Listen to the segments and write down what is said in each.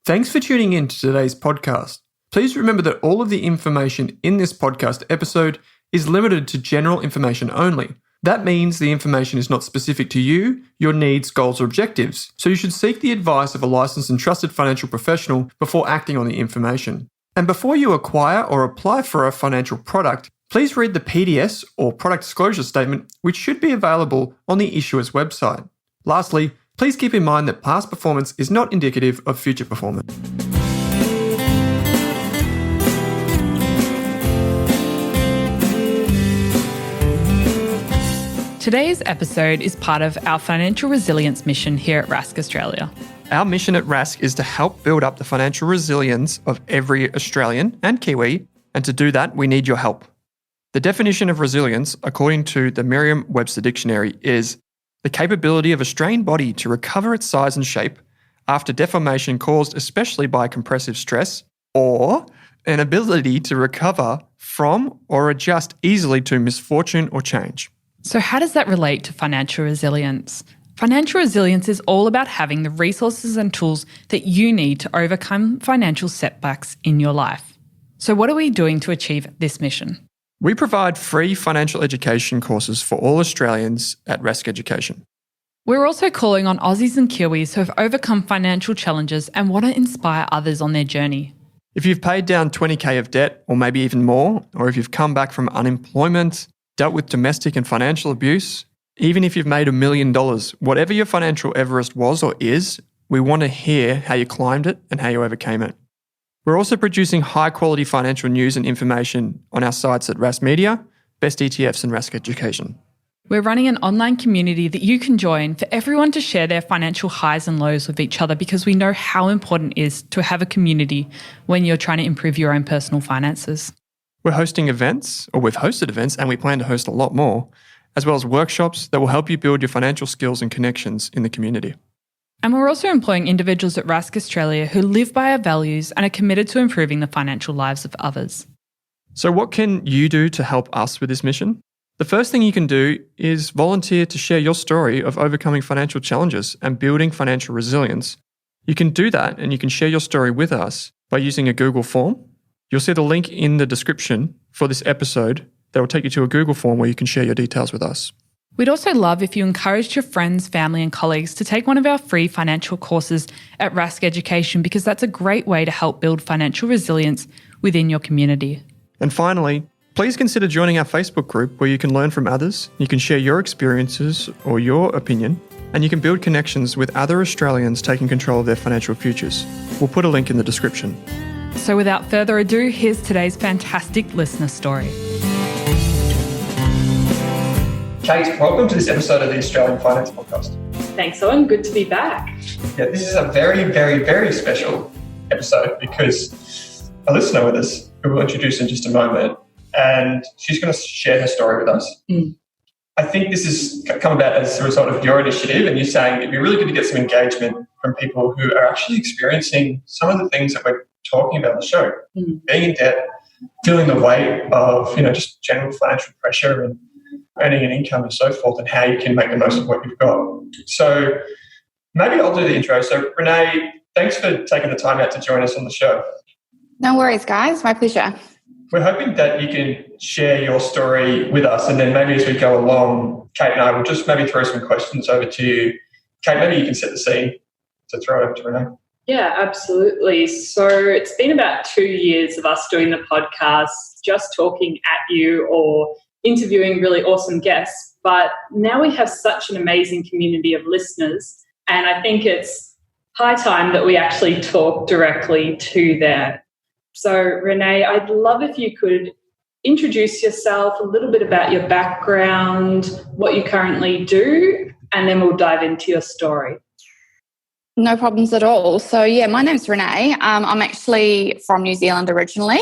Thanks for tuning in to today's podcast. Please remember that all of the information in this podcast episode is limited to general information only. That means the information is not specific to you, your needs, goals, or objectives, so you should seek the advice of a licensed and trusted financial professional before acting on the information. And before you acquire or apply for a financial product, please read the PDS or product disclosure statement, which should be available on the issuer's website. Lastly, please keep in mind that past performance is not indicative of future performance. Today's episode is part of our financial resilience mission here at Rask Australia. Our mission at Rask is to help build up the financial resilience of every Australian and Kiwi, and to do that, we need your help. The definition of resilience, according to the Merriam-Webster Dictionary, is the capability of a strained body to recover its size and shape after deformation caused especially by compressive stress, or an ability to recover from or adjust easily to misfortune or change. So how does that relate to financial resilience? Financial resilience is all about having the resources and tools that you need to overcome financial setbacks in your life. So what are we doing to achieve this mission? We provide free financial education courses for all Australians at Rask Education. We're also calling on Aussies and Kiwis who have overcome financial challenges and want to inspire others on their journey. If you've paid down 20k of debt or maybe even more, or if you've come back from unemployment, dealt with domestic and financial abuse, even if you've made $1 million, whatever your financial Everest was or is, we want to hear how you climbed it and how you overcame it. We're also producing high-quality financial news and information on our sites at Rask Media, Best ETFs and Rask Education. We're running an online community that you can join for everyone to share their financial highs and lows with each other, because we know how important it is to have a community when you're trying to improve your own personal finances. We're hosting events, or we've hosted events, and we plan to host a lot more, as well as workshops that will help you build your financial skills and connections in the community. And we're also employing individuals at Rask Australia who live by our values and are committed to improving the financial lives of others. So what can you do to help us with this mission? The first thing you can do is volunteer to share your story of overcoming financial challenges and building financial resilience. You can do that, and you can share your story with us by using a Google form. You'll see the link in the description for this episode that will take you to a Google form where you can share your details with us. We'd also love if you encouraged your friends, family and colleagues to take one of our free financial courses at Rask Education, because that's a great way to help build financial resilience within your community. And finally, please consider joining our Facebook group where you can learn from others, you can share your experiences or your opinion, and you can build connections with other Australians taking control of their financial futures. We'll put a link in the description. So without further ado, here's today's fantastic listener story. Kate, welcome to this episode of the Australian Finance Podcast. Thanks, Owen. Good to be back. Yeah, this is a very, very, very special episode because a listener with us, who we'll introduce in just a moment, and she's going to share her story with us. I think this has come about as a result of your initiative, and you're saying it'd be really good to get some engagement from people who are actually experiencing some of the things that we're talking about on the show. Being in debt, feeling the weight of, just general financial pressure and earning an income and so forth, and how you can make the most of what you've got. So maybe I'll do the intro. So Renee, thanks for taking the time out to join us on the show. No worries, guys. My pleasure. We're hoping that you can share your story with us, and then maybe as we go along, Kate and I will just maybe throw some questions over to you. Kate, maybe you can set the scene to throw over to Renee. Yeah, absolutely. So it's been about 2 years of us doing the podcast, just talking at you or interviewing really awesome guests. But now we have such an amazing community of listeners, and I think it's high time that we actually talk directly to them. So Renee, I'd love if you could introduce yourself, a little bit about your background, what you currently do, and then we'll dive into your story. No problems at all. So, my name's Renee. I'm actually from New Zealand originally.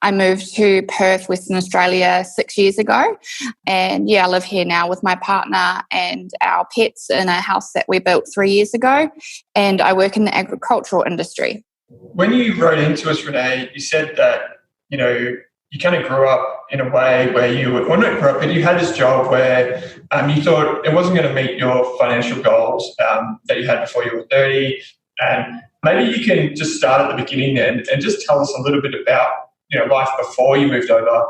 I moved to Perth, Western Australia 6 years ago. And, I live here now with my partner and our pets in a house that we built 3 years ago. And I work in the agricultural industry. When you wrote into us, Renee, you said that, you kind of grew up in a way where not grew up, but you had this job where you thought it wasn't going to meet your financial goals that you had before you were 30. And maybe you can just start at the beginning and just tell us a little bit about, life before you moved over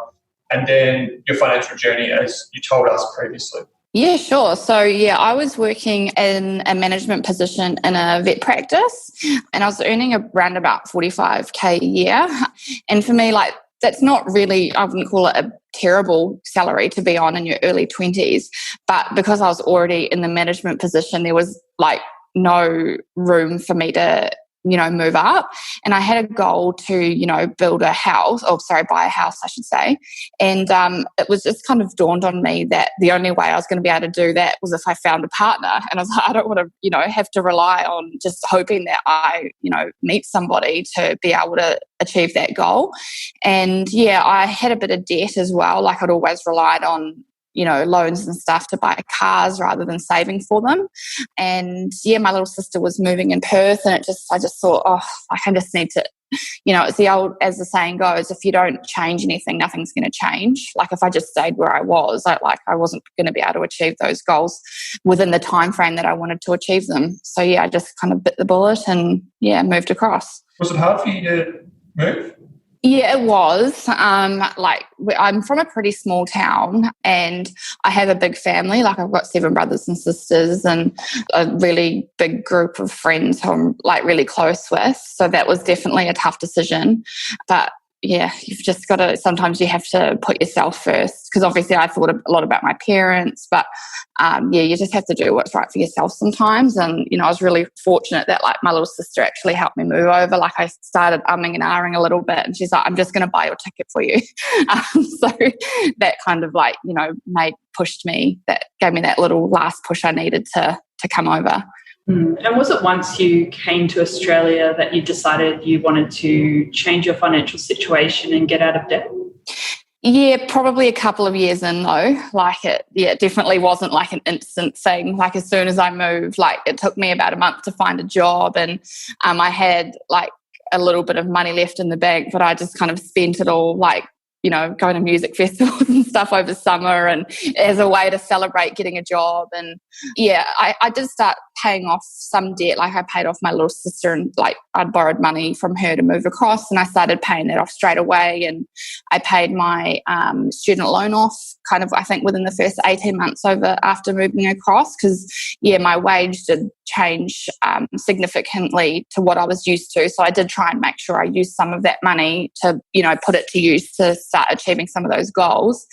and then your financial journey as you told us previously. Yeah, sure. So, I was working in a management position in a vet practice and I was earning around about 45K a year. And for me, that's not really, I wouldn't call it a terrible salary to be on in your early 20s. But because I was already in the management position, there was no room for me to move up. And I had a goal to, buy a house, I should say. And it was just kind of dawned on me that the only way I was going to be able to do that was if I found a partner. And I was like, I don't want to, have to rely on just hoping that I, meet somebody to be able to achieve that goal. And I had a bit of debt as well. I'd always relied on loans and stuff to buy cars rather than saving for them. And my little sister was moving in Perth and I just thought, I just need to, it's the old, as the saying goes, if you don't change anything, nothing's going to change. If I just stayed where I was, I wasn't going to be able to achieve those goals within the time frame that I wanted to achieve them. So I just kind of bit the bullet and moved across. Was it hard for you to move? Yeah, it was. I'm from a pretty small town and I have a big family. I've got 7 brothers and sisters and a really big group of friends who I'm really close with. So that was definitely a tough decision. But you've just got to, sometimes you have to put yourself first, because obviously I thought a lot about my parents, but you just have to do what's right for yourself sometimes. And, I was really fortunate that my little sister actually helped me move over. I started umming and ahhing a little bit and she's like, I'm just going to buy your ticket for you. So that kind of pushed me, that gave me that little last push I needed to come over. And was it once you came to Australia that you decided you wanted to change your financial situation and get out of debt? Yeah, probably a couple of years in though. It definitely wasn't an instant thing. As soon as I moved, it took me about a month to find a job and I had a little bit of money left in the bank, but I just kind of spent it all going to music festivals and stuff over summer and as a way to celebrate getting a job. And I did start paying off some debt. I paid off my little sister and I'd borrowed money from her to move across and I started paying that off straight away. And I paid my student loan off I think within the first 18 months after moving across, because my wage did change significantly to what I was used to. So I did try and make sure I used some of that money to, put it to use to start achieving some of those goals.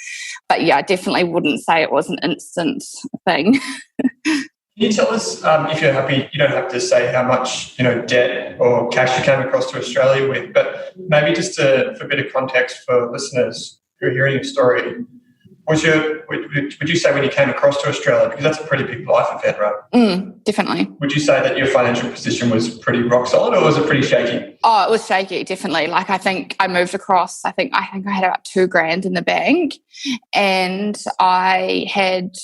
But I definitely wouldn't say it was an instant thing. Can you tell us, if you're happy, you don't have to say how much, debt or cash you came across to Australia with, but maybe just for a bit of context for listeners who are hearing your story, would you say when you came across to Australia, because that's a pretty big life event, right? Definitely. Would you say that your financial position was pretty rock solid or was it pretty shaky? Oh, it was shaky, definitely. I think I moved across, I think I had about $2,000 in the bank and I had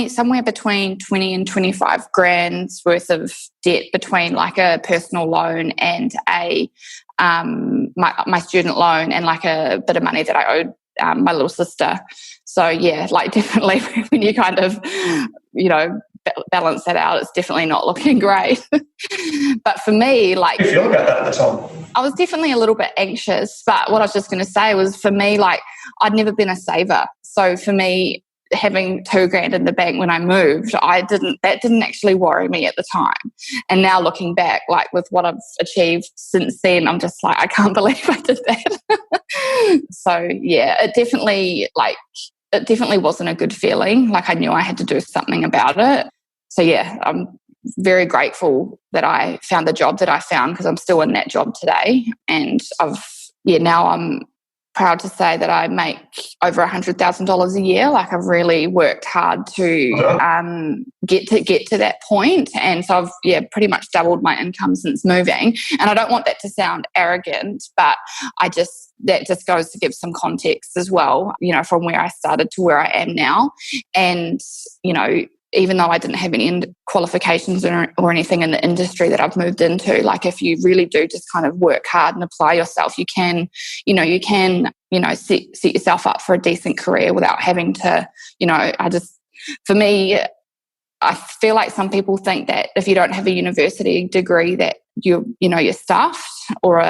somewhere between 20 and 25 grand's worth of debt between a personal loan and my student loan and a bit of money that I owed my little sister. So definitely when you kind of, balance that out, it's definitely not looking great. But for me, how do you feel about that at the time? I was definitely a little bit anxious, but what I was just going to say was for me, I'd never been a saver. So for me, having $2,000 in the bank when I moved, that didn't actually worry me at the time. And now looking back, with what I've achieved since then, I'm just I can't believe I did that. So it definitely wasn't a good feeling. I knew I had to do something about it. So I'm very grateful that I found the job that I found, because I'm still in that job today. And now I'm proud to say that I make over $100,000 a year. I've really worked hard to get to that point. And so I've pretty much doubled my income since moving. And I don't want that to sound arrogant, but that just goes to give some context as well, from where I started to where I am now. And, even though I didn't have any qualifications or anything in the industry that I've moved into, if you really do just kind of work hard and apply yourself, you can set yourself up for a decent career without having to, for me, I feel like some people think that if you don't have a university degree that you're stuffed, or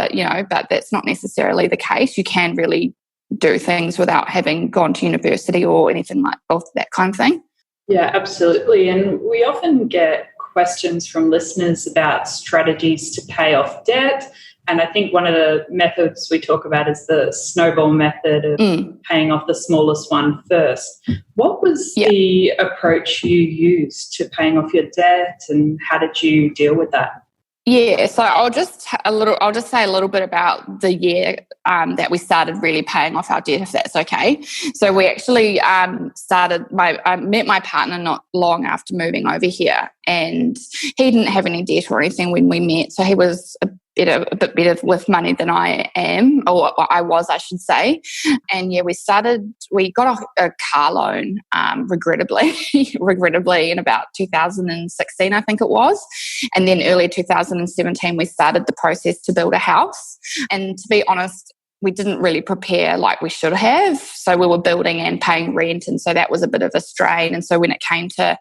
but that's not necessarily the case. You can really do things without having gone to university or anything like that kind of thing. Yeah, absolutely. And we often get questions from listeners about strategies to pay off debt. And I think one of the methods we talk about is the snowball method of paying off the smallest one first. What was the approach you used to paying off your debt, and how did you deal with that? Yeah, so I'll just say a little bit about the year that we started really paying off our debt, if that's okay. So we actually I met my partner not long after moving over here, and he didn't have any debt or anything when we met. So he was a bit better with money than I am, or I was, I should say. And yeah, we got a car loan, regrettably in about 2016, I think it was. And then early 2017, we started the process to build a house. And to be honest, we didn't really prepare like we should have. So we were building and paying rent. And so that was a bit of a strain. And so when it came to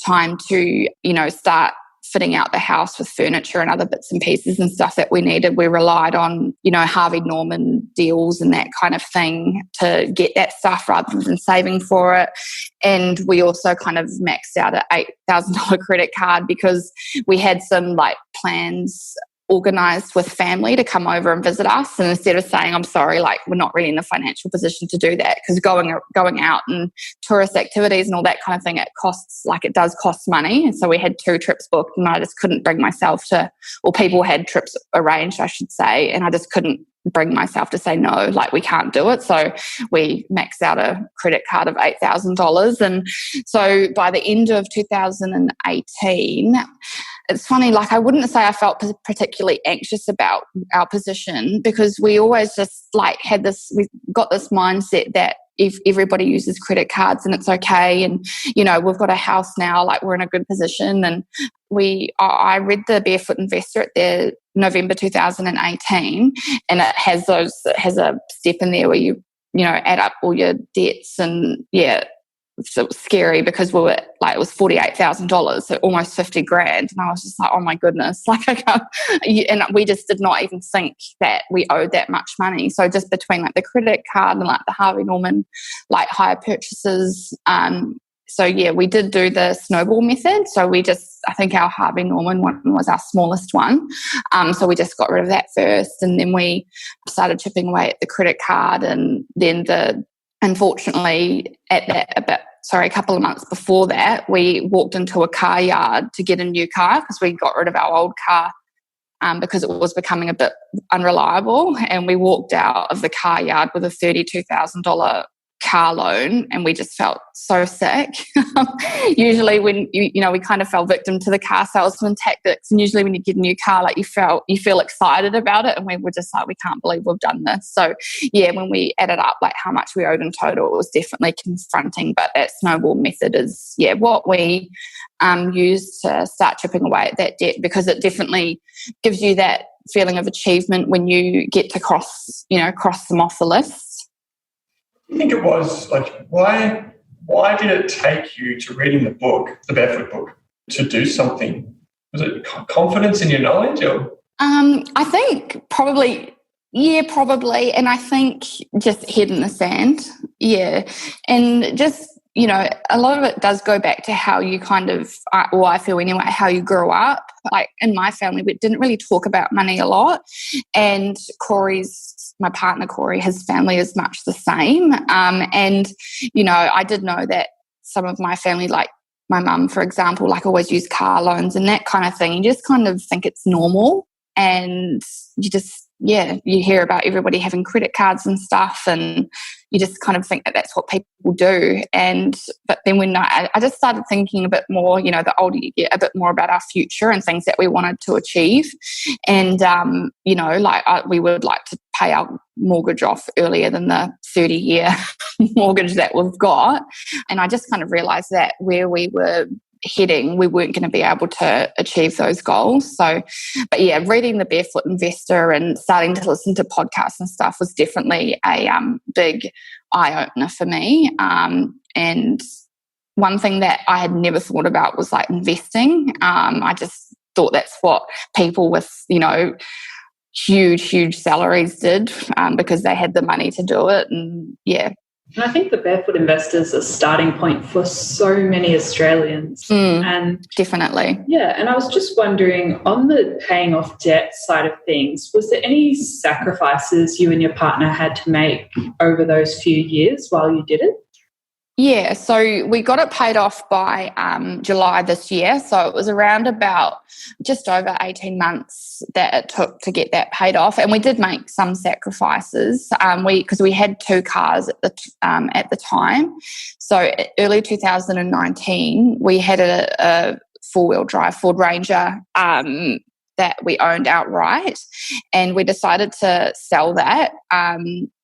time to, start fitting out the house with furniture and other bits and pieces and stuff that we needed, we relied on, Harvey Norman deals and that kind of thing to get that stuff rather than saving for it. And we also kind of maxed out an $8,000 credit card because we had some plans organised with family to come over and visit us, and instead of saying I'm sorry, we're not really in the financial position to do that, because going out and tourist activities and all that kind of thing, it does cost money. And so we had 2 trips booked, and I just couldn't bring myself to, or people had trips arranged, I should say, and I just couldn't bring myself to say no, we can't do it. So we maxed out a credit card of $8,000. And so by the end of 2018, it's funny, I wouldn't say I felt particularly anxious about our position, because we always just had this, we've got this mindset that if everybody uses credit cards and it's okay, and we've got a house now, we're in a good position. And I read the Barefoot Investor at the November 2018, and it has a step in there where you add up all your debts, and so it was scary because we were it was $48,000, so almost $50,000, and I was just oh my goodness, I can't, and we just did not even think that we owed that much money. So just between the credit card and the Harvey Norman hire purchases, so yeah, we did do the snowball method. So I think our Harvey Norman one was our smallest one. So we just got rid of that first, and then we started chipping away at the credit card, and then unfortunately, a couple of months before that, we walked into a car yard to get a new car because we got rid of our old car because it was becoming a bit unreliable. And we walked out of the car yard with a $32,000 car loan, and we just felt so sick. Usually when we kind of fell victim to the car salesman tactics, and usually when you get a new car, you feel excited about it, and we were just we can't believe we've done this. So yeah, when we added up how much we owed in total, it was definitely confronting. But that snowball method is what we use to start chipping away at that debt, because it definitely gives you that feeling of achievement when you get to cross them off the list. I think it was why did it take you to reading the book, the Barefoot book, to do something? Was it confidence in your knowledge, or? I think probably. And I think just head in the sand. Yeah. And just, a lot of it does go back to how you kind of, or I feel anyway, how you grew up. In my family, we didn't really talk about money a lot. And my partner Corey, his family is much the same. And, I did know that some of my family, my mum, for example, always use car loans and that kind of thing. You just kind of think it's normal, and you just, you hear about everybody having credit cards and stuff, and you just kind of think that that's what people do. But then when I just started thinking a bit more, the older you get, a bit more about our future and things that we wanted to achieve. And, we would like to pay our mortgage off earlier than the 30-year mortgage that we've got. And I just kind of realised that where we were heading, we weren't going to be able to achieve those goals. So, but yeah, reading the Barefoot Investor and starting to listen to podcasts and stuff was definitely a big eye-opener for me. And one thing that I had never thought about was like investing. I just thought that's what people with, huge salaries did because they had the money to do it. And yeah. And I think the Barefoot Investors are a starting point for so many Australians. And definitely. Yeah, and I was just wondering, on the paying off debt side of things, was there any sacrifices you and your partner had to make over those few years while you did it? Yeah, so we got it paid off by July this year. So it was around about just over 18 months that it took to get that paid off. And we did make some sacrifices because we had 2 cars at the time. So early 2019, we had a 4-wheel drive Ford Ranger that we owned outright. And we decided to sell that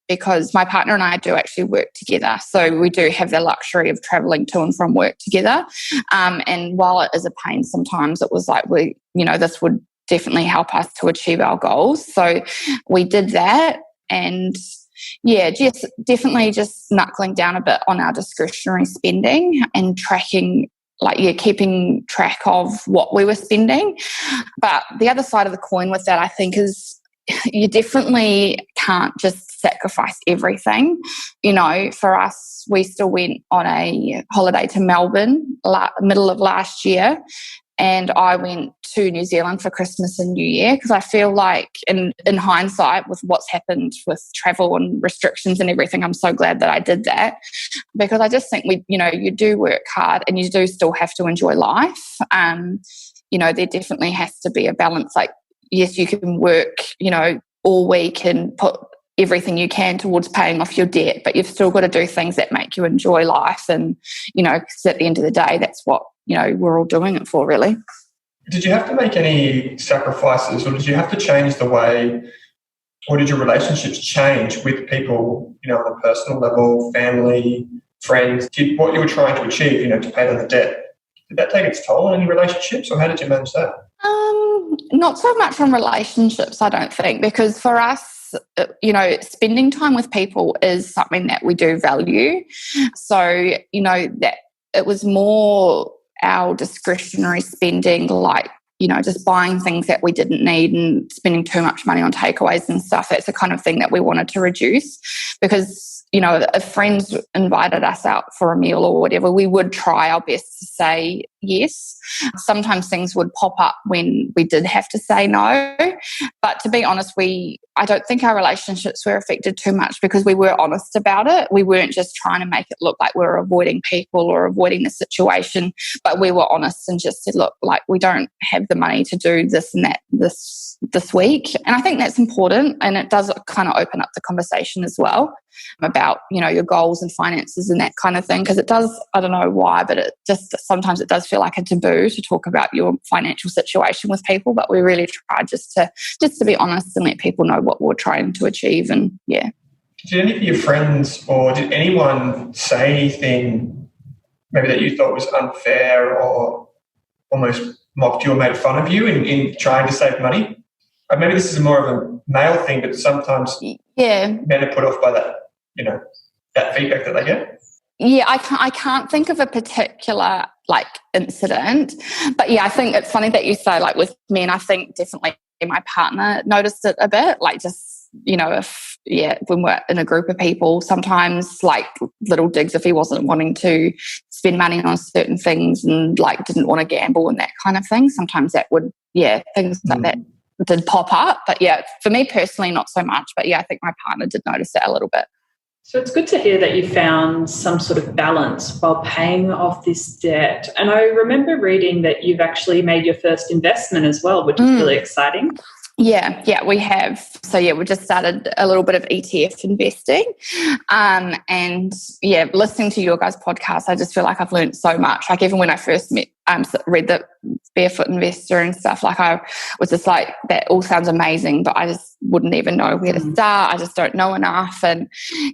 because my partner and I do actually work together. So we do have the luxury of travelling to and from work together. And while it is a pain sometimes, it was like this would definitely help us to achieve our goals. So we did that, and just definitely just knuckling down a bit on our discretionary spending and keeping track of what we were spending. But the other side of the coin with that, I think, is you definitely can't just sacrifice everything. For us, we still went on a holiday to Melbourne middle of last year, and I went to New Zealand for Christmas and New Year because I feel like in hindsight with what's happened with travel and restrictions and everything, I'm so glad that I did that, because I just think you do work hard and you do still have to enjoy life. There definitely has to be a balance. Like, yes, you can work, all week and put everything you can towards paying off your debt, but you've still got to do things that make you enjoy life. And, because at the end of the day, that's what, we're all doing it for, really. Did you have to make any sacrifices, or did you have to change the way, or did your relationships change with people, on a personal level, family, friends? Did what you were trying to achieve, to pay down the debt, did that take its toll on any relationships, or how did you manage that? Not so much on relationships, I don't think, because for us, spending time with people is something that we do value. So, that it was more our discretionary spending, like, just buying things that we didn't need and spending too much money on takeaways and stuff. That's the kind of thing that we wanted to reduce, because if friends invited us out for a meal or whatever, we would try our best to say yes. Sometimes things would pop up when we did have to say no. But to be honest, I don't think our relationships were affected too much because we were honest about it. We weren't just trying to make it look like we were avoiding people or avoiding the situation, but we were honest and just said, look, like, we don't have the money to do this and that this week. And I think that's important, and it does kind of open up the conversation as well about, your goals and finances and that kind of thing, because it does, I don't know why, but sometimes it does feel like a taboo to talk about your financial situation with people, but we really try just to be honest and let people know what we're trying to achieve. And yeah. Did any of your friends or did anyone say anything maybe that you thought was unfair or almost mocked you or made fun of you in trying to save money? Maybe this is more of a male thing, but sometimes men are put off by that, that feedback that they get. Yeah, I can't think of a particular incident, but I think it's funny that you say with men. I think definitely my partner noticed it a bit, when we're in a group of people, sometimes little digs if he wasn't wanting to spend money on certain things and didn't want to gamble and that kind of thing. Sometimes that would, things like that did pop up. But for me personally, not so much. But I think my partner did notice it a little bit. So it's good to hear that you found some sort of balance while paying off this debt. And I remember reading that you've actually made your first investment as well, which is really exciting. Yeah, we have. So we just started a little bit of ETF investing, and listening to your guys' podcast, I just feel like I've learned so much. Even when I first read the Barefoot Investor and stuff, I was just like, that all sounds amazing, but I just wouldn't even know where to start. I just don't know enough, and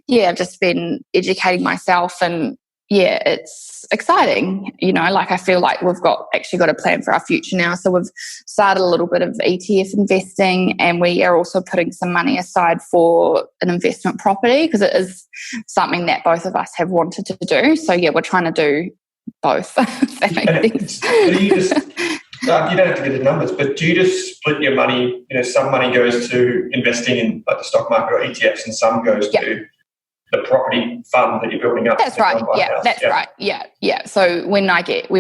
I've just been educating myself, and it's exciting. I feel like we've actually got a plan for our future now. So we've started a little bit of ETF investing, and we are also putting some money aside for an investment property because it is something that both of us have wanted to do. So we're trying to do both. If that makes sense. Do you just, you don't have to get the numbers, but do you just split your money? Some money goes to investing in like the stock market or ETFs, and some goes to the property fund that you're building up. That's right. Yeah, that's right. Yeah. So when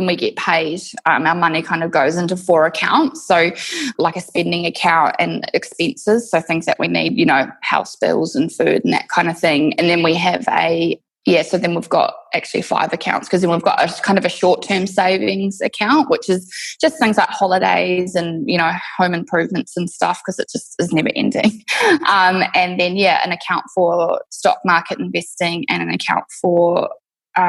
we get paid, our money kind of goes into 4 accounts. So like a spending account and expenses, so things that we need, house bills and food and that kind of thing. And then we have so then we've got actually 5 accounts, because then we've got a kind of a short-term savings account, which is just things like holidays and, home improvements and stuff, because it just is never ending. And then, an account for stock market investing, and an account for,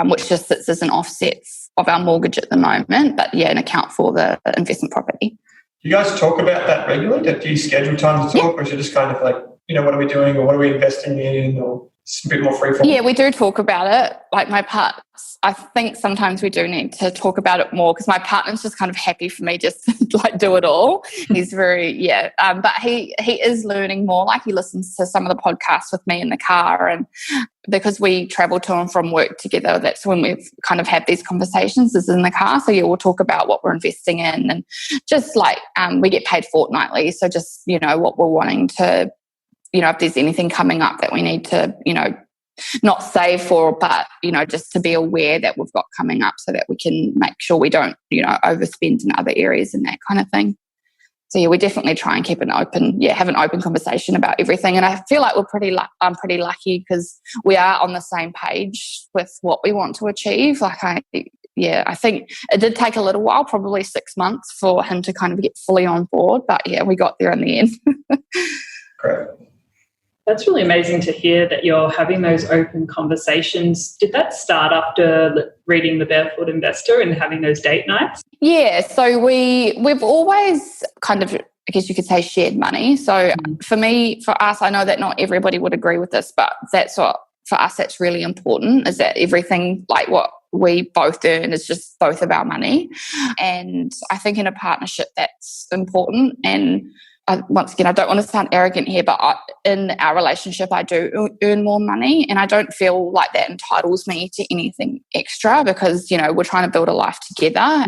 which just sits as an offset of our mortgage at the moment, but an account for the investment property. Do you guys talk about that regularly? Do you schedule time to talk, or is it just kind of like, what are we doing, or what are we investing in, or it's a bit more free form? Yeah, we do talk about it. Like my partner, I think sometimes we do need to talk about it more, because my partner's just kind of happy for me just to like do it all. He's very, but he is learning more. Like he listens to some of the podcasts with me in the car, and because we travel to and from work together, that's when we've kind of had these conversations, is in the car. So we'll talk about what we're investing in, and just like we get paid fortnightly. So just, what we're wanting to, if there's anything coming up that we need to, not save for, but, just to be aware that we've got coming up, so that we can make sure we don't, overspend in other areas and that kind of thing. So we definitely try and keep have an open conversation about everything. And I feel like I'm pretty lucky, because we are on the same page with what we want to achieve. Like I think it did take a little while, probably 6 months, for him to kind of get fully on board, but we got there in the end. Great. That's really amazing to hear that you're having those open conversations. Did that start after reading The Barefoot Investor and having those date nights? Yeah, so we've always kind of, I guess you could say, shared money. So for us, I know that not everybody would agree with this, but that's what, for us, that's really important, is that everything, like what we both earn, is just both of our money. And I think in a partnership that's important. And once again, I don't want to sound arrogant here, but in our relationship, I do earn more money, and I don't feel like that entitles me to anything extra, because, we're trying to build a life together.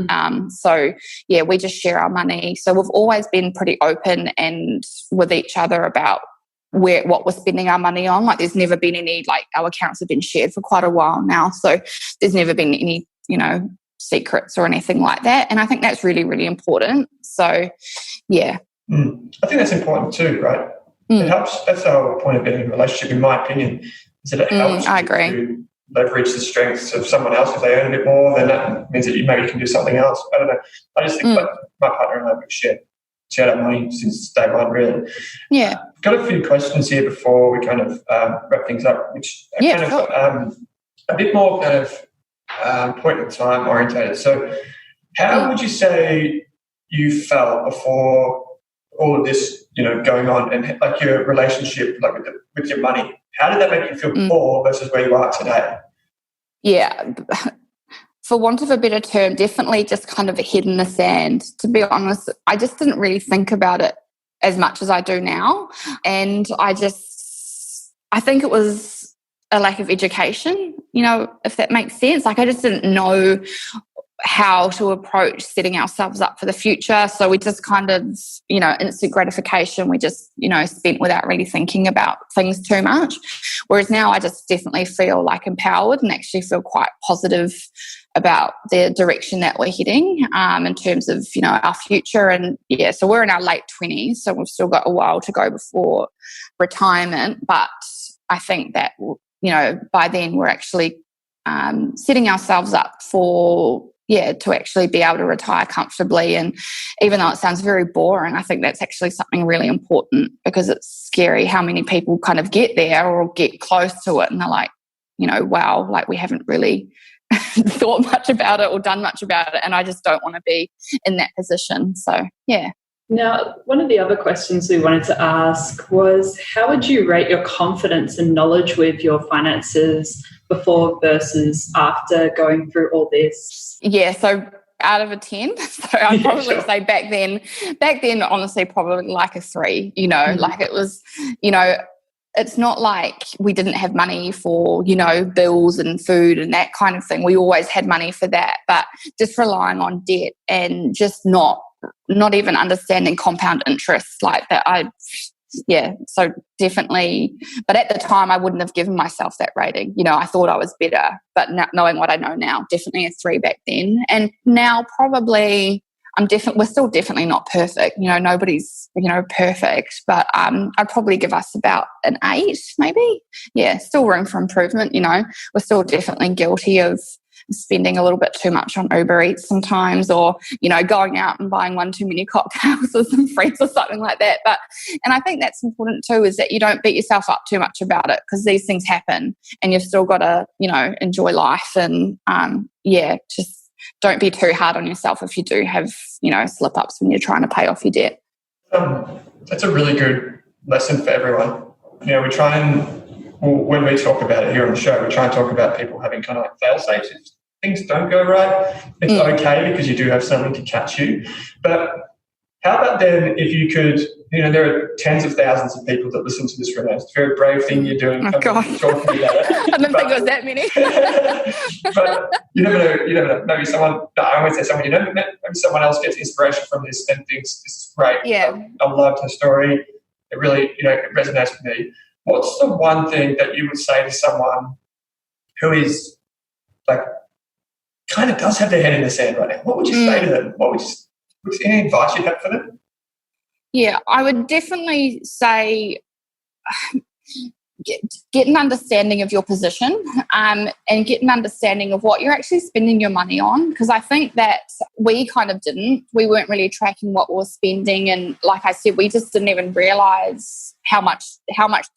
We just share our money. So we've always been pretty open and with each other about what we're spending our money on. Like there's never been any, like our accounts have been shared for quite a while now. So there's never been any, secrets or anything like that. And I think that's really, really important. So, yeah. I think that's important too, right? It helps. That's the whole point of being in a relationship, in my opinion, is that it helps I agree. to leverage the strengths of someone else. If they earn a bit more, then that means that you maybe can do something else. I don't know. I just think like my partner and I have shared our money since day one, really. Yeah. Got a few questions here before we kind of wrap things up, which are a bit more kind of point in time orientated. So how would you say you felt before all of this, going on, and like your relationship, like with your money? How did that make you feel before versus where you are today? Yeah, for want of a better term, definitely just kind of a head in the sand. To be honest, I just didn't really think about it as much as I do now, and I think it was a lack of education, if that makes sense. Like I just didn't know how to approach setting ourselves up for the future. So we just kind of, instant gratification, we just, spent without really thinking about things too much. Whereas now I just definitely feel like empowered and actually feel quite positive about the direction that we're heading in terms of, our future. And so we're in our late 20s, so we've still got a while to go before retirement. But I think that, by then we're actually setting ourselves up for to actually be able to retire comfortably. And even though it sounds very boring, I think that's actually something really important, because it's scary how many people kind of get there or get close to it and they're like, wow, like we haven't really thought much about it or done much about it. And I just don't want to be in that position. So, yeah. Now, one of the other questions we wanted to ask was, how would you rate your confidence and knowledge with your finances before versus after going through all this? Yeah, so out of a 10. So I'd probably say back then, honestly, probably like a 3, like it was, it's not like we didn't have money for, bills and food and that kind of thing. We always had money for that, but just relying on debt and just not even understanding compound interest like that. So definitely. But at the time, I wouldn't have given myself that rating. I thought I was better, but knowing what I know now, definitely a 3 back then. And now probably we're still definitely not perfect. Nobody's, perfect, but I'd probably give us about an 8, maybe. Yeah, still room for improvement. We're still definitely guilty of spending a little bit too much on Uber Eats sometimes, or, going out and buying one too many cocktails with some friends or something like that. And I think that's important too, is that you don't beat yourself up too much about it, because these things happen and you've still got to, enjoy life and, just don't be too hard on yourself if you do have, slip ups when you're trying to pay off your debt. That's a really good lesson for everyone. We try and, when we talk about it here on the show, we try and talk about people having kind of like fail safes. If things don't go right, it's okay, because you do have something to catch you. But how about then if you could, there are tens of thousands of people that listen to this, Renee. It's a very brave thing you're doing. Oh, God. Talking about it. I didn't think it was that many. But you never know. Maybe I won't say someone, maybe someone else gets inspiration from this and thinks, this is great. Yeah. I loved her story. It really, it resonates with me. What's the one thing that you would say to someone who is like, kind of does have their head in the sand right now? What would you say to them? What's any advice you'd have for them? Yeah, I would definitely say get an understanding of your position and get an understanding of what you're actually spending your money on, because I think that we kind of didn't. We weren't really tracking what we were spending, and like I said, we just didn't even realise how much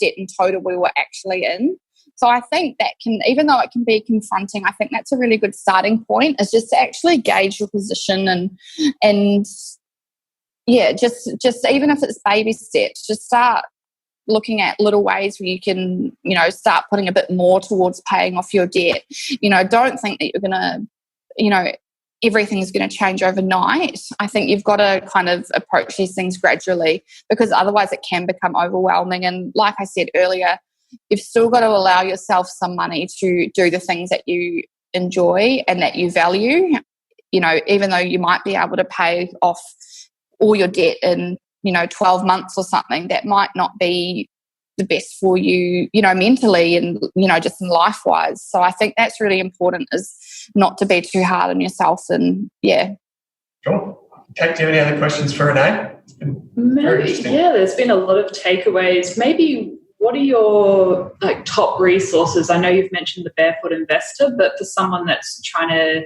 debt in total we were actually in. So I think that even though it can be confronting, I think that's a really good starting point, is just to actually gauge your position and just even if it's baby steps, just start looking at little ways where you can, start putting a bit more towards paying off your debt. Don't think that you're going to, everything's going to change overnight. I think you've got to kind of approach these things gradually, because otherwise it can become overwhelming. And like I said earlier, you've still got to allow yourself some money to do the things that you enjoy and that you value. Even though you might be able to pay off all your debt in 12 months or something, that might not be the best for you, mentally and, just in life-wise. So I think that's really important, is not to be too hard on yourself. And, yeah. Sure. Kate, do you have any other questions for Renee? There's been a lot of takeaways. Maybe what are your top resources? I know you've mentioned the Barefoot Investor, but for someone that's trying to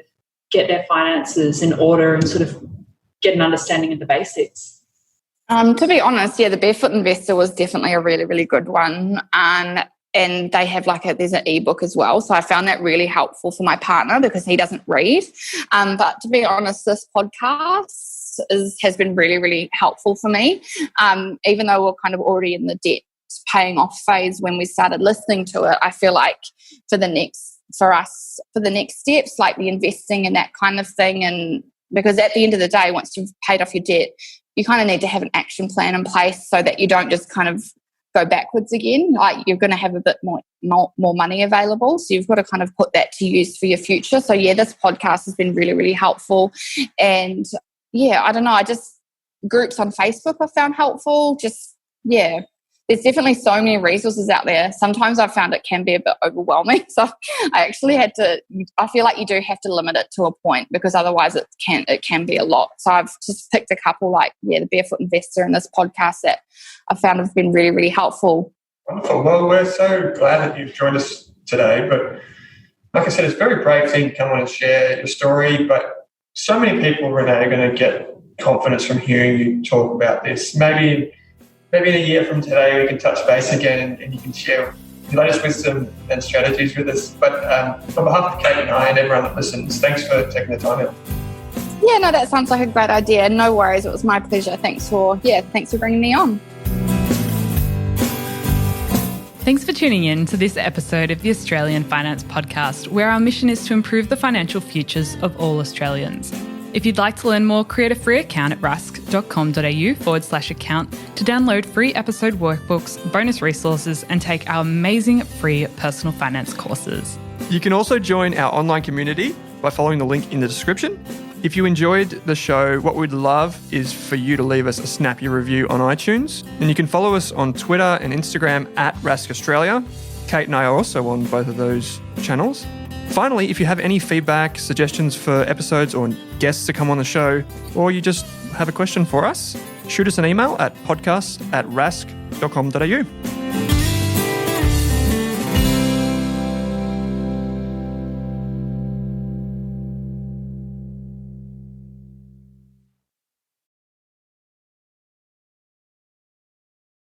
get their finances in order and sort of get an understanding of the basics. To be honest, the Barefoot Investor was definitely a really, really good one. And they have there's an ebook as well. So I found that really helpful for my partner, because he doesn't read. But to be honest, this podcast has been really, really helpful for me. Even though we're kind of already in the debt paying off phase when we started listening to it, I feel like for the next steps, like the investing and that kind of thing, and because at the end of the day, once you've paid off your debt, you kind of need to have an action plan in place so that you don't just kind of go backwards again. Like, you're going to have a bit more money available, so you've got to kind of put that to use for your future. So this podcast has been really, really helpful. And I don't know, groups on Facebook I found helpful. There's definitely so many resources out there. Sometimes I've found it can be a bit overwhelming. So I actually I feel like you do have to limit it to a point, because otherwise it can be a lot. So I've just picked a couple, the Barefoot Investor and this podcast, that I found have been really, really helpful. Wonderful. Well, we're so glad that you've joined us today. But like I said, it's a very brave thing to come on and share your story. But so many people, Renee, are going to get confidence from hearing you talk about this. Maybe in a year from today, we can touch base again and you can share your latest wisdom and strategies with us. But on behalf of Kate and I and everyone that listens, thanks for taking the time out. Yeah, no, that sounds like a great idea. No worries. It was my pleasure. Thanks for bringing me on. Thanks for tuning in to this episode of the Australian Finance Podcast, where our mission is to improve the financial futures of all Australians. If you'd like to learn more, create a free account at rask.com.au/account to download free episode workbooks, bonus resources, and take our amazing free personal finance courses. You can also join our online community by following the link in the description. If you enjoyed the show, what we'd love is for you to leave us a snappy review on iTunes. And you can follow us on Twitter and Instagram at Rask Australia. Kate and I are also on both of those channels. Finally, if you have any feedback, suggestions for episodes or guests to come on the show, or you just have a question for us, shoot us an email at podcast@rask.com.au.